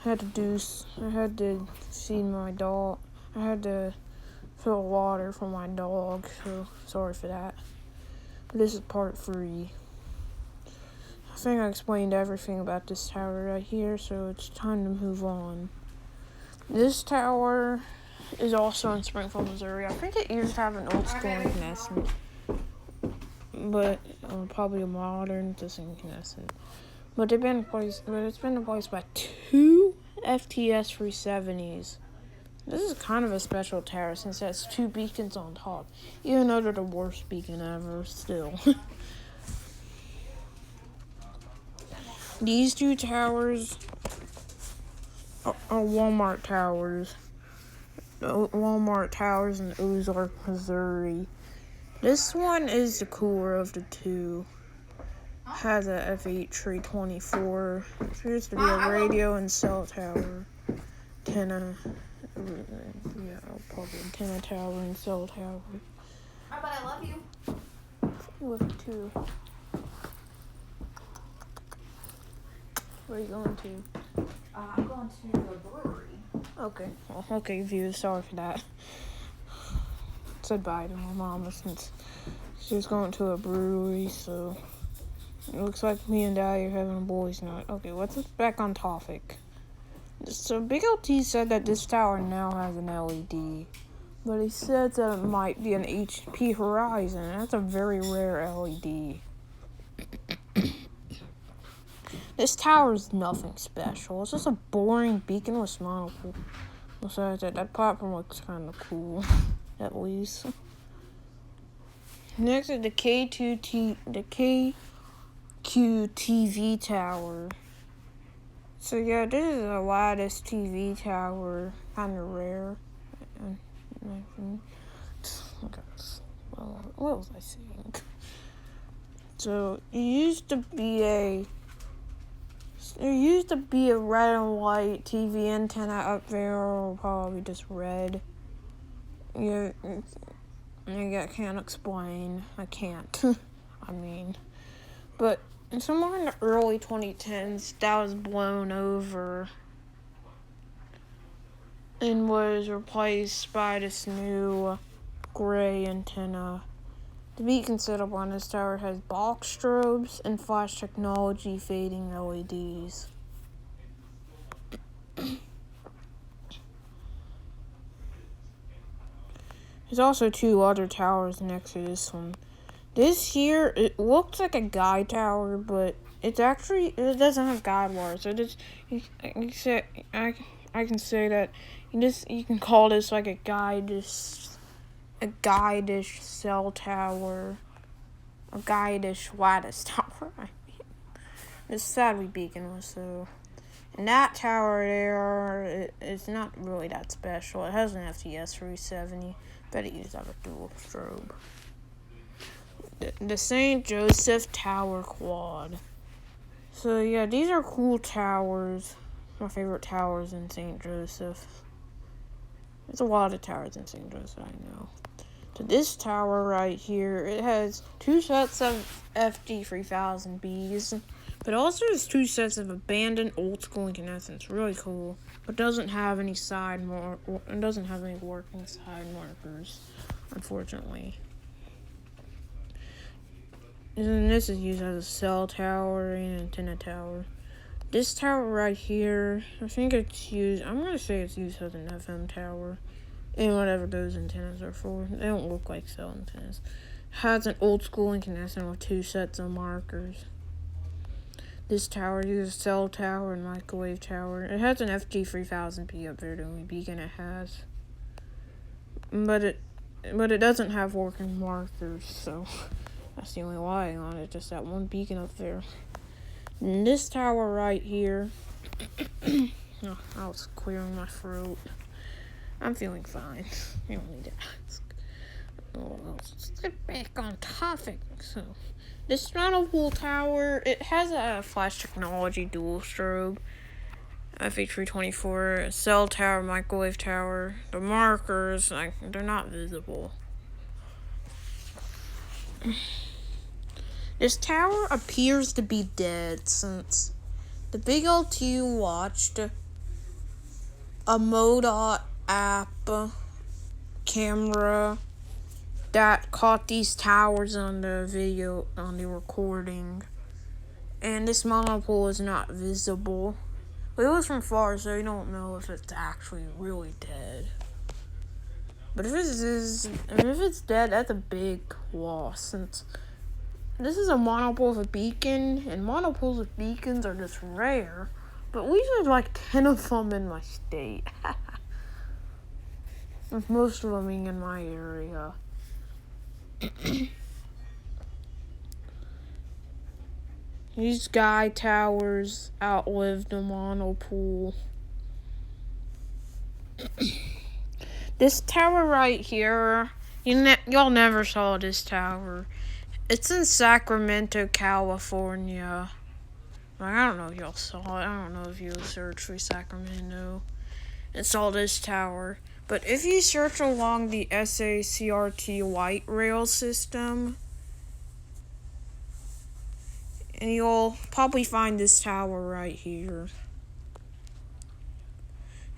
I had to feed my dog. I had to fill water for my dog, so sorry for that. But this is part 3. I think I explained everything about this tower right here, so it's time to move on. This tower is also in Springfield, Missouri. I think it used to have an old school incandescent, but probably a modern just incandescent. But it's been replaced by 2 FTS 370s. This is kind of a special tower since it has 2 beacons on top, even though they're the worst beacon ever still. These 2 towers are Walmart towers. Walmart towers in Ozark, Missouri. This one is the cooler of the 2. Has a F8-324. Appears to be a radio and cell tower. Antenna. Yeah, probably antenna tower and cell tower. But I love you. With 2. Where are you going to? I'm going to the brewery. Okay. Well, okay, viewers, sorry for that. Said bye to my mama since she was going to a brewery, so it looks like me and Daddy are having a boys' night. Okay, let's get back on topic. So Big LT said that this tower now has an LED, but he said that it might be an HP Horizon, and that's a very rare LED. This tower is nothing special. It's just a boring beacon with monocle. Besides that platform looks kind of cool, at least. Next is the KQTV tower. So yeah, this is a lattice TV tower, kind of rare. What was I saying? So there used to be a red and white TV antenna up there, or probably just red. Yeah, I can't explain. I can't. I mean, but somewhere in the early 2010s, that was blown over and was replaced by this new gray antenna. The beacon setup on this tower has box strobes and flash technology fading LEDs. There's also 2 other towers next to this one. This here, it looks like a guide tower, but it doesn't have guide wires. So I can say that you can call this like a guide-ish cell tower, a guide-ish lattice tower. I mean, it's sadly beaconless, so. And that tower there, it's not really that special. It has an FTS 370, but it used to have a dual strobe. The St. Joseph Tower Quad. So yeah, these are cool towers. My favorite towers in St. Joseph. There's a lot of towers in St. Joseph, I know. So this tower right here, it has 2 sets of FD3000Bs, but also has 2 sets of abandoned old school incandescents. Really cool, but doesn't have any working side markers, unfortunately. And this is used as a cell tower and antenna tower. This tower right here, I'm going to say it's used as an FM tower. And whatever those antennas are for. They don't look like cell antennas. Has an old school incandescent with 2 sets of markers. This tower uses cell tower and microwave tower. It has an FG3000P up there, the only beacon it has. But it doesn't have working markers, so that's the only lying on it, just that one beacon up there. And this tower right here, oh, I was clearing my throat. I'm feeling fine. You don't need to ask. Let's get back on topic. So, this Stonehedge tower, it has a flash technology dual strobe, FH324, cell tower, microwave tower. The markers, they're not visible. This tower appears to be dead since the Big LT watched a MODA app camera that caught these towers on the video, on the recording. And this monopole is not visible. But it was from far, so you don't know if it's actually really dead. But if it's dead, that's a big loss, since this is a monopole with a beacon, and monopoles with beacons are just rare. But we have like 10 of them in my state. With most of them being in my area. These sky towers outlived the monopole. This tower right here, y'all never saw this tower. It's in Sacramento, California. I don't know if y'all saw it. I don't know if you searched for Sacramento and saw this tower. But if you search along the SACRT light rail system, and you'll probably find this tower right here.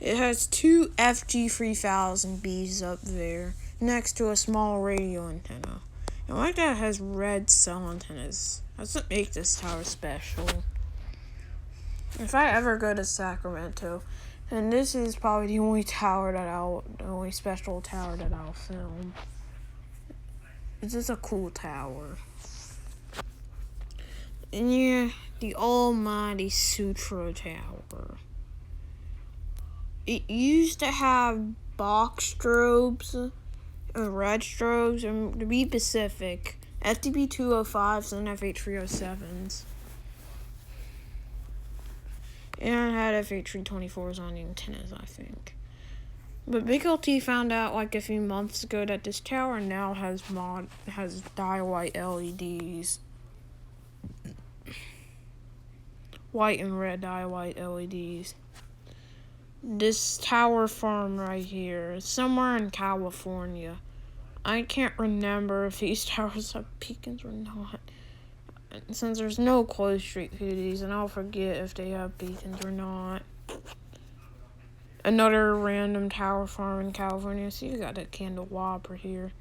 It has two FG3000Bs up there, next to a small radio antenna. And like that, it has red cell antennas. That's what makes this tower special. If I ever go to Sacramento, and this is probably the only special tower that I'll film. It's just a cool tower. And yeah, the almighty Sutro Tower. It used to have box strobes and red strobes, and to be specific, FTP 205s and FH307s. And it had FH324s on the antennas, I think. But Big LT found out like a few months ago that this tower now has dye-white LEDs. White and red dye-white LEDs. This tower farm right here is somewhere in California. I can't remember if these towers have beacons or not. Since there's no close street to these, and I'll forget if they have beacons or not. Another random tower farm in California. See, you got a candelabra here.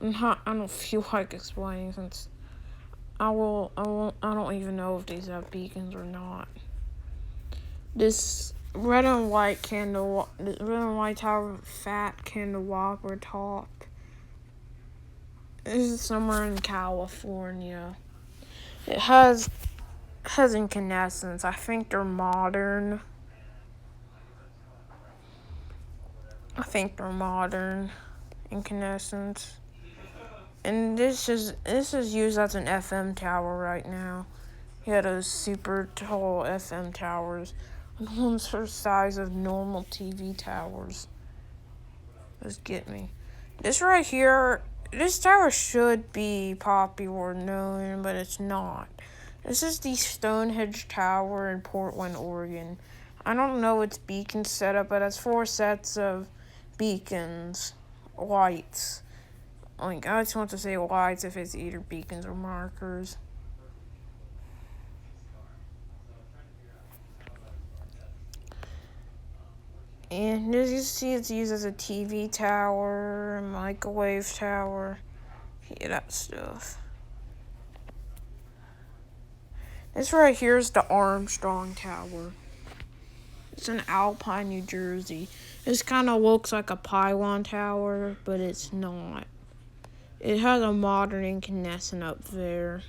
I don't feel like explaining, since I don't even know if these have beacons or not. This red and white tower, fat candelabra top. This is somewhere in California. It has incandescents. I think they're modern. Incandescents. And this is used as an FM tower right now. Yeah, those super tall FM towers. The ones for the size of normal TV towers. Just get me. This right here, this tower should be popular known, but it's not. This is the Stonehedge Tower in Portland, Oregon. I don't know its beacon setup, but it's 4 sets of beacons, lights. Like, I just want to say lights if it's either beacons or markers. And as you see, it's used as a TV tower, a microwave tower, yeah, that stuff. This right here is the Armstrong Tower. It's in Alpine, New Jersey. This kind of looks like a pylon tower, but it's not. It has a modern incandescent up there.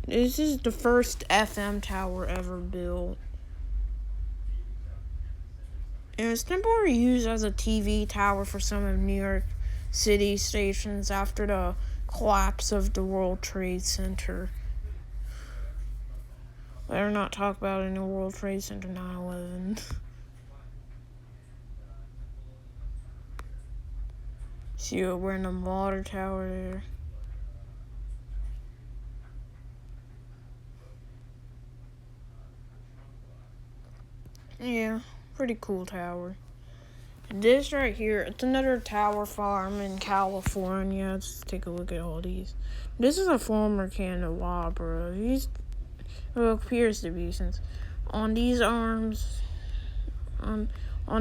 This is the first FM tower ever built. And it's temporarily used as a TV tower for some of New York City stations after the collapse of the World Trade Center. Better not talk about any World Trade Center 9/11. See, we're in the water tower there. Yeah, pretty cool tower. This right here, it's another tower farm in California. Let's take a look at all these. This is a former candelabra. It appears to be, since On these arms, on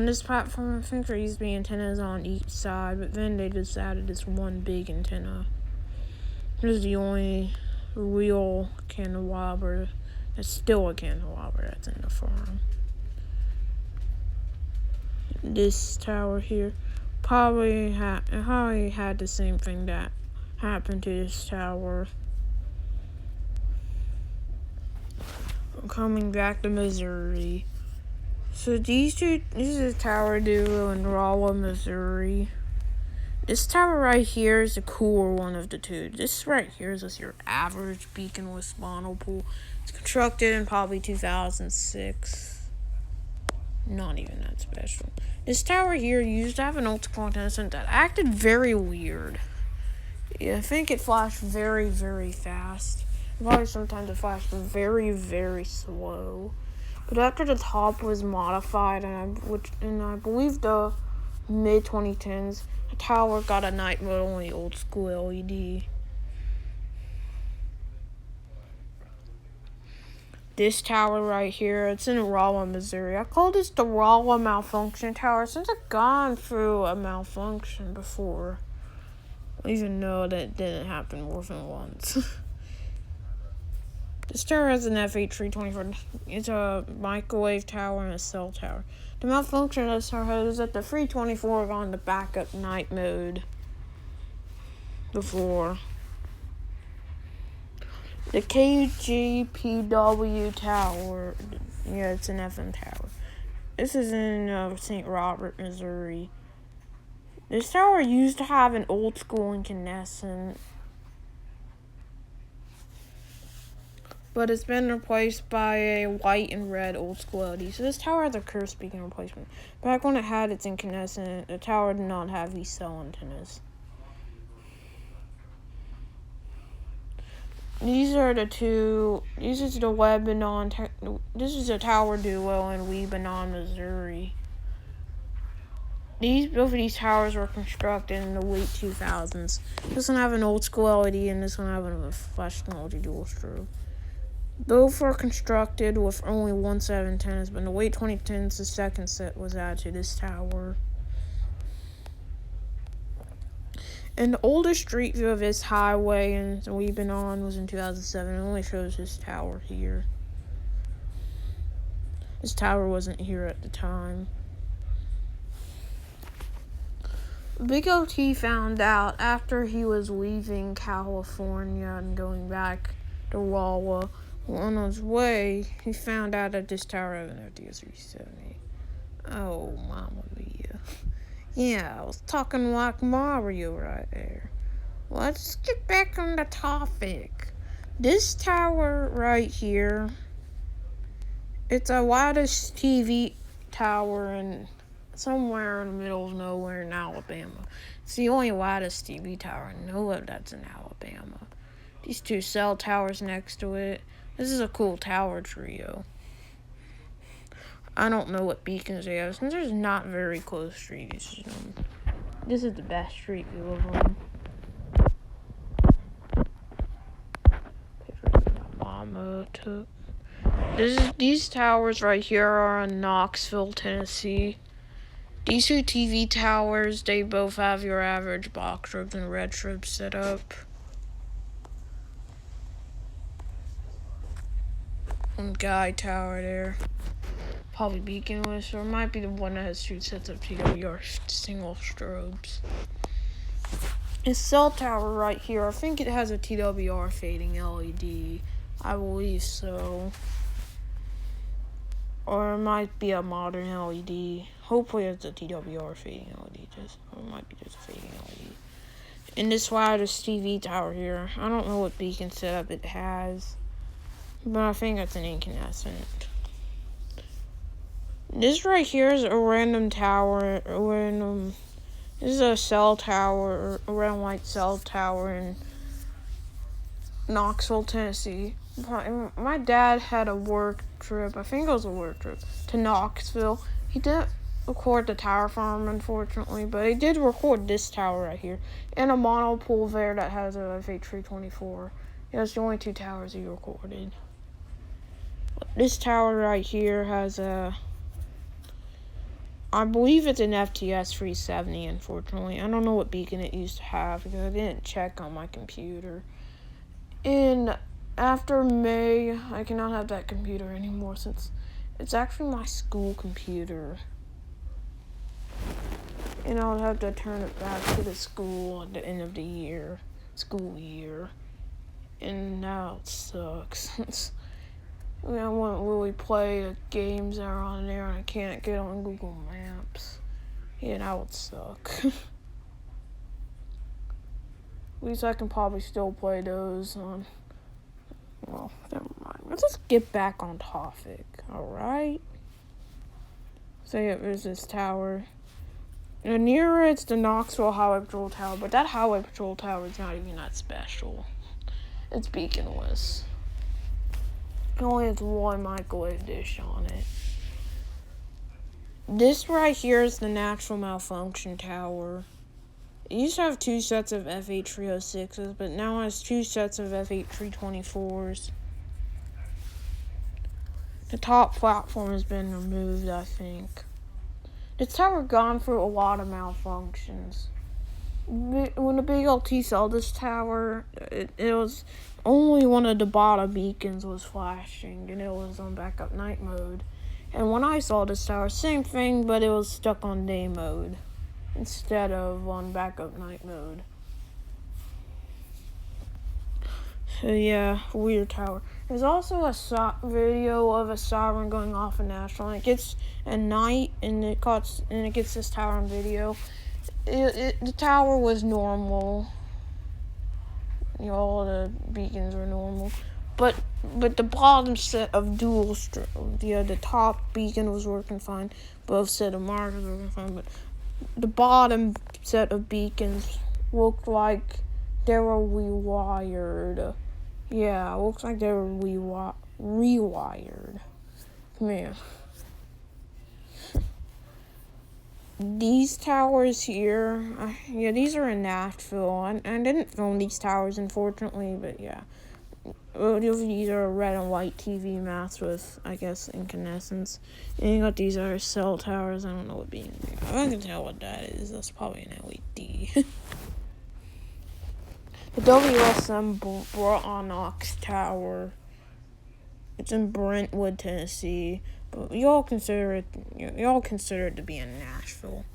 this platform, I think there used to be antennas on each side, but then they just added this one big antenna. This is the only real cantilever. It's still a cantilever that's in the farm. This tower here probably had the same thing that happened to this tower. Coming back to Missouri. So this is a tower duo in Rolla, Missouri. This tower right here is the cooler one of the two. This right here is just your average beacon with monopool. It's constructed in probably 2006. Not even that special. This tower here used to have an ultra incandescent that acted very weird. Yeah, I think it flashed very, very fast. Probably sometimes it flashed very, very slow. But after the top was modified, and I believe the mid-2010s, the tower got a night mode only old school LED. This tower right here, it's in Rolla, Missouri. I call this the Rolla Malfunction Tower since I've gone through a malfunction before. Even though that didn't happen more than once. This tower has an FH324. It's a microwave tower and a cell tower. The malfunction of this tower is that the 324 got into backup night mode before. The KGPW tower, yeah, it's an FM tower. This is in St. Robert, Missouri. This tower used to have an old school incandescent, but it's been replaced by a white and red old school LED. So this tower has a curved beacon replacement. Back when it had its incandescent, the tower did not have these cell antennas. These are the two. This is the Lebanon. This is a tower duo in Lebanon, Missouri. Both of these towers were constructed in the late 2000s. This one have an old school LED, and this one have a flash technology dual strobe. Both were constructed with only one set of antennas, but in the late 2010s, the second set was added to this tower. And the oldest street view of this highway in Lebanon was in 2007. It only shows this tower here. This tower wasn't here at the time. Big OT found out after he was leaving California and going back to Rolla. On his way, he found out that this tower had an FD370. Oh, Mama Mia. Yeah, I was talking like Mario right there. Let's get back on the topic. This tower right here, it's a widest TV tower in somewhere in the middle of nowhere in Alabama. It's the only widest TV tower I know of that's in Alabama. These two cell towers next to it. This is a cool tower trio. I don't know what beacons they have since there's not very close streets. This is the best street view of them. My mama took. These towers right here are in Knoxville, Tennessee. These two TV towers, they both have your average box strobes and red strobes set up. One guy tower there. Probably beaconless, or it might be the one that has two sets of TWR single strobes. This cell tower right here, I think it has a TWR fading LED. I believe so. Or it might be a modern LED. Hopefully it's a TWR fading LED, or it might be just a fading LED. And this wireless TV tower here, I don't know what beacon setup it has, but I think it's an incandescent. This right here is a random tower, this is a cell tower, a red and white cell tower in Knoxville, Tennessee. My dad had a work trip, I think it was a work trip, to Knoxville. He didn't record the tower farm, unfortunately, but he did record this tower right here, and a monopole there that has a FH324. Yeah, that's the only two towers he recorded. This tower right here has I believe it's an FTS 370, unfortunately. I don't know what beacon it used to have because I didn't check on my computer. And after May, I cannot have that computer anymore since it's actually my school computer. And I'll have to turn it back to the school at the end of the school year. And now it sucks. I won't really play the games that are on there and I can't get on Google Maps. Yeah, that would suck. At least I can probably still play those on... Well, never mind. Let's just get back on topic, alright? So yeah, there's this tower. And near it's the Knoxville Highway Patrol Tower, but that Highway Patrol Tower is not even that special. It's beaconless. It only has one microwave dish on it. This right here is the natural Malfunction Tower. It used to have 2 sets of FH306s, but now it has 2 sets of FH324s. The top platform has been removed, I think. This tower gone through a lot of malfunctions. When the Big LT sold this tower, it was only one of the bottom beacons was flashing, and it was on backup night mode. And when I saw this tower, same thing, but it was stuck on day mode instead of on backup night mode. So yeah, weird tower. There's also a video of a siren going off in Nashville, and it gets at night, and it gets this tower on video. The tower was normal. You know, all the beacons were normal, but the bottom set of the top beacon was working fine. Both set of markers were working fine, but the bottom set of beacons looked like they were rewired. Yeah, it looks like they were rewired. Man. These towers here, yeah, these are in Nashville. I didn't film these towers, unfortunately, but yeah. These are red and white TV masts with, I guess, incandescents. And you got these other cell towers. I don't know what being. I can tell what that is. That's probably an LED. The WSM Knox Tower. It's in Brentwood, Tennessee. But y'all consider it to be in Nashville.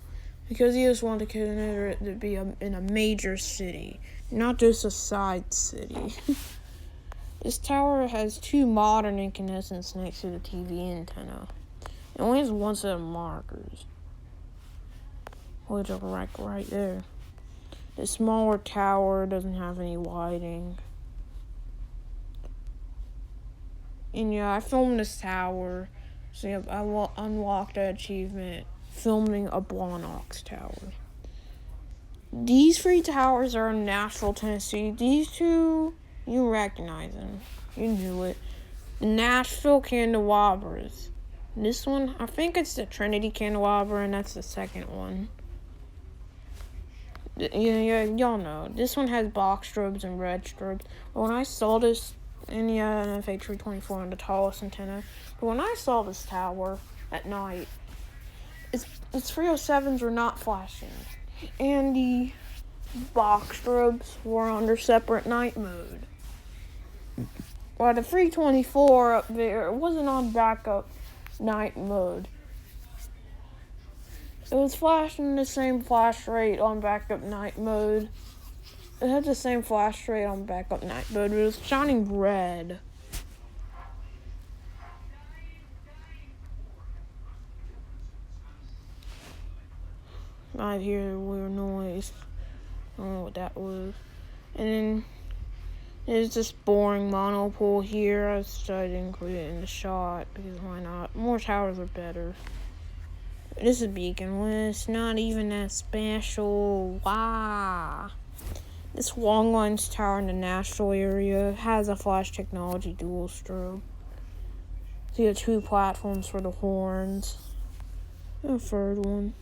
Because you just want to consider it to be in a major city. Not just a side city. This tower has 2 modern incandescents next to the TV antenna. It only has 1 set of markers. Which are right there. The smaller tower doesn't have any lighting. And yeah, I filmed this tower. So yeah, I unlocked that achievement. Filming a Knox Tower. These 3 towers are in Knoxville, Tennessee. These 2, you recognize them. You knew it. The Nashville candelabras. This one, I think it's the Trinity candelabra, and that's the second one. Yeah, y'all know. This one has box strobes and red strobes. But when I saw this, and yeah, an FH324 on the tallest antenna. But when I saw this tower at night, its 307s were not flashing. And the box strobes were under separate night mode. While the 324 up there wasn't on backup night mode. It was flashing the same flash rate on backup night mode. It had the same flash rate on backup night mode, but it was shining red. I hear a weird noise. I don't know what that was. And then there's this boring monopole here. I decided to include it in the shot because why not? More towers are better. This is beaconless, not even that special. Wow. This long lines tower in the Nashville area has a flash technology dual strobe. So you have 2 platforms for the horns. And a third one.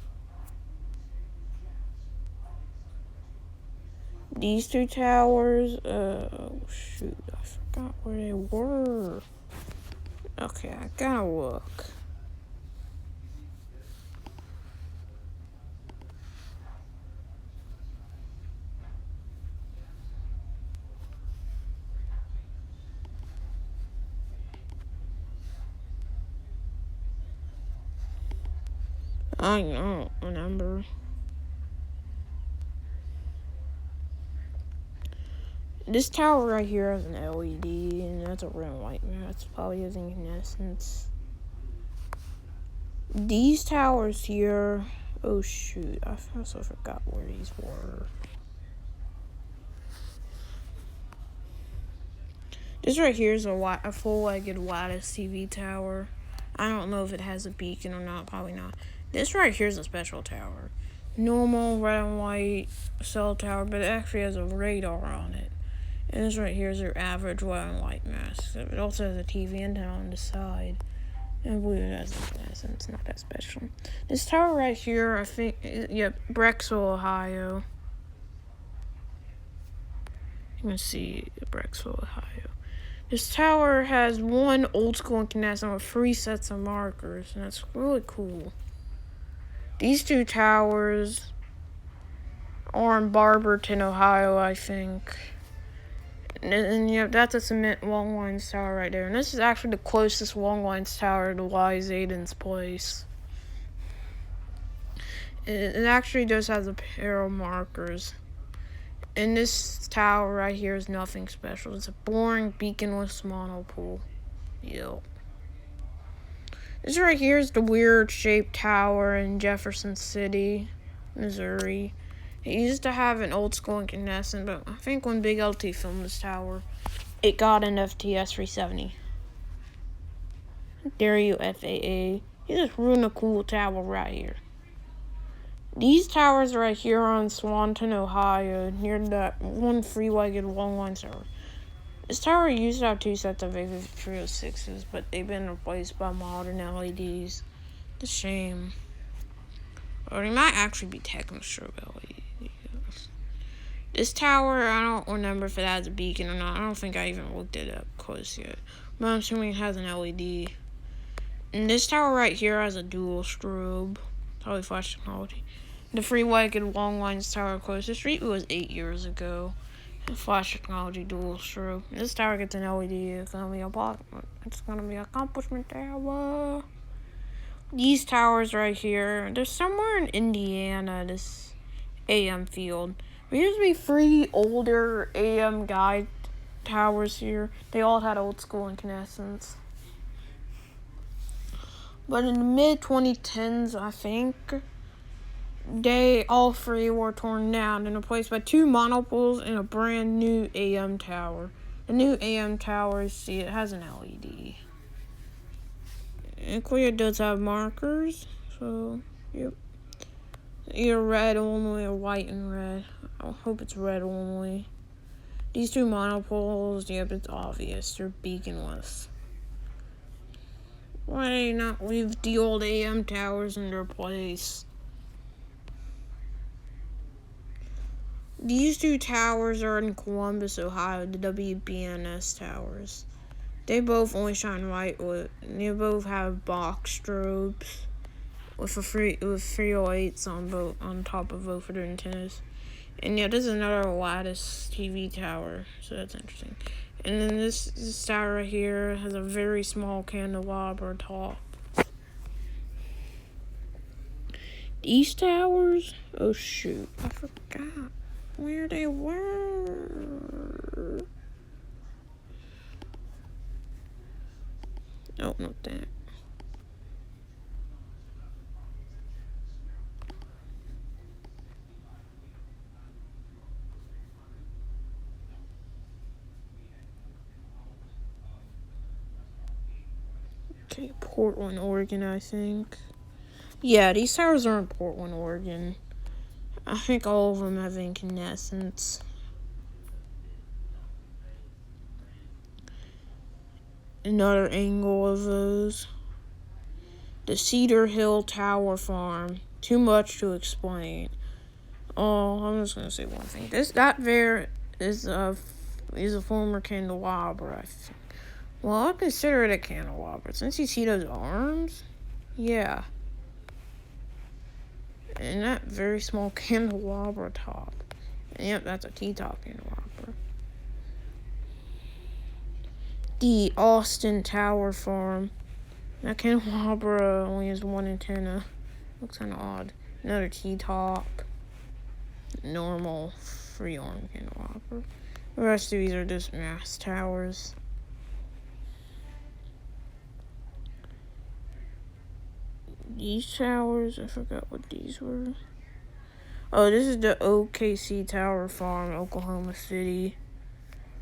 These 2 towers, oh shoot, I forgot where they were. Okay, I gotta look. I don't remember. This tower right here has an LED, and that's a rim light. That's probably his incandescence. These towers here. Oh shoot! I also forgot where these were. This right here is a full-legged lattice TV tower. I don't know if it has a beacon or not. Probably not. This right here is a special tower. Normal red and white cell tower, but it actually has a radar on it. And this right here is your average red and white mast. It also has a TV antenna on the side. And I believe it has incandescence. It's not that special. This tower right here, I think, yep, Brecksville, Ohio. You can see Brecksville, Ohio. This tower has one old school incandescent with 3 sets of markers, and that's really cool. These 2 towers are in Barberton, Ohio, I think. And yeah, that's a cement long lines tower right there. And this is actually the closest long lines tower to Wise Aiden's place. It actually just has a pair of markers. And this tower right here is nothing special. It's a boring beaconless monopole. Yep. This right here is the weird shaped tower in Jefferson City, Missouri. It used to have an old school incandescent, but I think when Big LT filmed this tower, it got an FTS 370. Dare you, FAA. You just ruined a cool tower right here. These towers right here are in Swanton, Ohio, near that one 3-legged long line tower. This tower used to have 2 sets of A306s, but they've been replaced by modern LEDs. It's a shame. Or they might actually be Technostrobe LEDs. This tower, I don't remember if it has a beacon or not. I don't think I even looked it up close yet. But I'm assuming it has an LED. And this tower right here has a dual strobe. Probably flash technology. The 3-legged long lines tower close the street was 8 years ago. Flash technology dual strobe. This tower gets an LED. It's gonna be a accomplishment tower. These towers right here, they're somewhere in Indiana, this AM field. There used to be 3 older AM guide towers here. They all had old school incandescents. But in the mid-2010s, I think, all 3 were torn down and replaced by 2 monopoles and a brand new AM tower. The new AM tower, see, it has an LED. And clear does have markers, so, yep. Either red only or white and red. I hope it's red only. These 2 monopoles, yep, it's obvious. They're beaconless. Why not leave the old AM towers in their place? These 2 towers are in Columbus, Ohio, the WBNS towers. They both only shine white. They both have box strobes with 308s on top of both of their antennas. And yeah, this is another lattice TV tower, so that's interesting. And then this tower right here has a very small candelabra top. These towers, oh shoot, I forgot where they were. Oh, not that. Okay, Portland, Oregon, I think. Yeah, these towers are in Portland, Oregon. I think all of them have incandescents. Another angle of those. The Cedar Hill Tower Farm. Too much to explain. Oh, I'm just gonna say one thing. That there is a former candelabra, I think. Well, I'd consider it a candelabra. Since you see those arms, yeah. And that very small candelabra top. And yep, that's a T-top candelabra. The Austin Tower farm. That candelabra only has one antenna. Looks kind of odd. Another T-top. Normal free-arm candelabra. The rest of these are just mast towers. These towers, I forgot what these were. Oh, this is the OKC Tower Farm, Oklahoma City.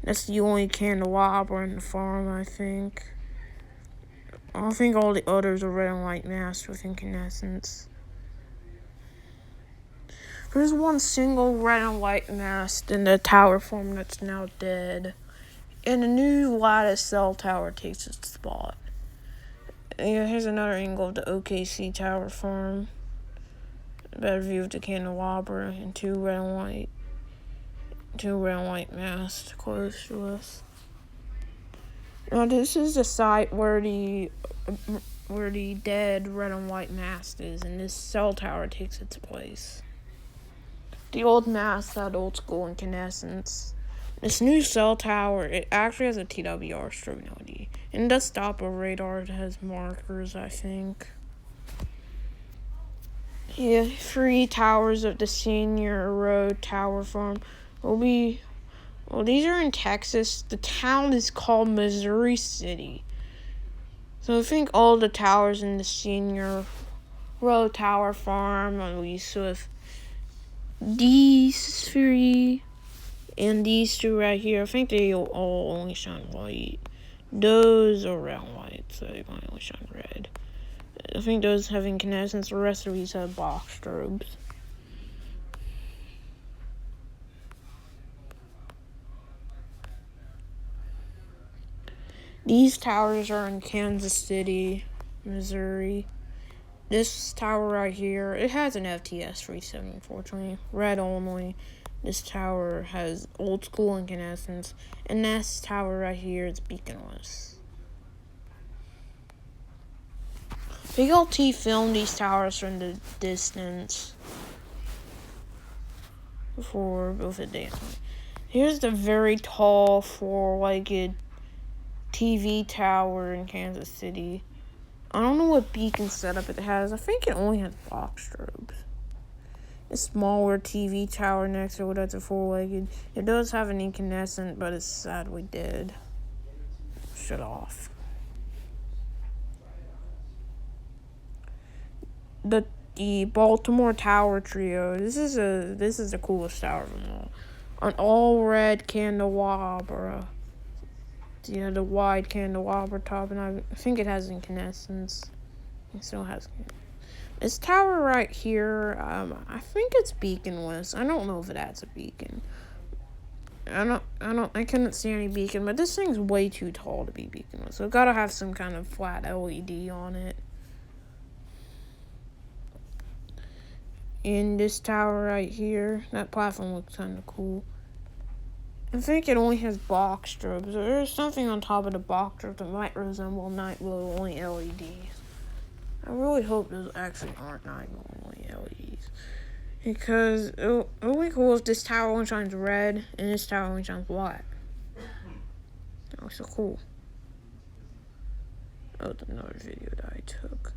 That's the only candelabra in the farm, I think. I think all the others are red and white masts with incandescents. There's one single red and white mast in the tower farm that's now dead. And the new lattice cell tower takes its spot. Yeah, here's another angle of the OKC Tower Farm. Better view of the candelabra and two red and white masts close to us. Now this is the site where the dead red and white mast is, and this cell tower takes its place. The old mast had old school incandescents. This new cell tower, it actually has a TWR strobe LED. And it does stop a radar. It has markers, I think. Yeah, 3 towers of the Senior Road Tower Farm these are in Texas. The town is called Missouri City. So I think all the towers in the Senior Road Tower Farm are leased with these 3. And these 2 right here, I think they all only shine white. Those are red and white, so they might only shine red. I think those have incandescents, the rest of these have box strobes. These towers are in Kansas City, Missouri. This tower right here, it has an FTS 37, unfortunately. Red only. This tower has old school incandescents. And this tower right here is beaconless. Big LT filmed these towers from the distance before both the day and night. Here's the very tall 4-legged TV tower in Kansas City. I don't know what beacon setup it has. I think it only has box strobes. A smaller TV tower next to it that's a 4-legged. It does have an incandescent, but it's sadly dead. Shut off. The Baltimore Tower Trio. This is the coolest tower of them all. An all red candelabra. Yeah, the wide candelabra top, and I think it has incandescents. It still has. This tower right here, I think it's beaconless. I don't know if it has a beacon. I couldn't see any beacon, but this thing's way too tall to be beaconless. So it gotta have some kind of flat LED on it. In this tower right here, that platform looks kind of cool. I think it only has box strobes. There's something on top of the box strobe that might resemble night glow only LEDs. I really hope those actually aren't night glow only LEDs. Because it would be cool if this tower only shines red and this tower only shines black. That looks so cool. Oh, it's another video that I took.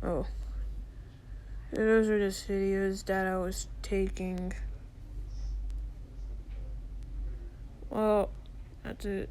Oh. Those are just videos that I was taking. Well, that's it.